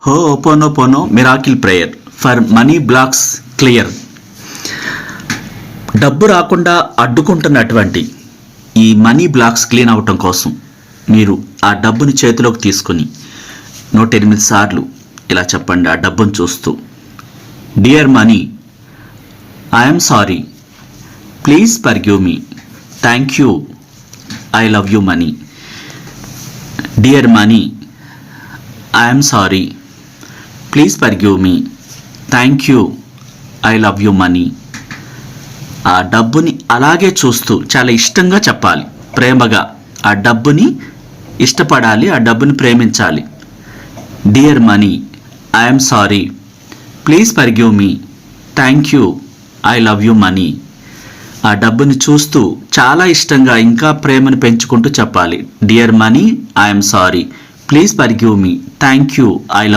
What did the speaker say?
Ho'oponopono miracle prayer for money blocks clear. డబ్బు రాకుండా అడ్డుకుంటున్నటువంటి ఈ మనీ బ్లాక్స్ క్లీన్ అవటం కోసం మీరు ఆ డబ్బుని చేతిలోకి తీసుకుని 108 సార్లు ఇలా చెప్పండి. ఆ డబ్బును చూస్తూ, dear money, I'm sorry, please forgive me, thank you, I love you money. Dear money, I'm sorry, please forgive me, thank you, I love you money. ఆ డబ్బుని అలాగే చూస్తూ చాలా ఇష్టంగా చెప్పాలి, ప్రేమగా. ఆ డబ్బుని ఇష్టపడాలి, ఆ డబ్బుని ప్రేమించాలి. Dear money, I'm sorry, please forgive me, thank you, I love you money. ఆ డబ్బుని చూస్తూ చాలా ఇష్టంగా ఇంకా ప్రేమను పెంచుకుంటూ చెప్పాలి. Dear money, I'm sorry, please forgive me, thank you, I love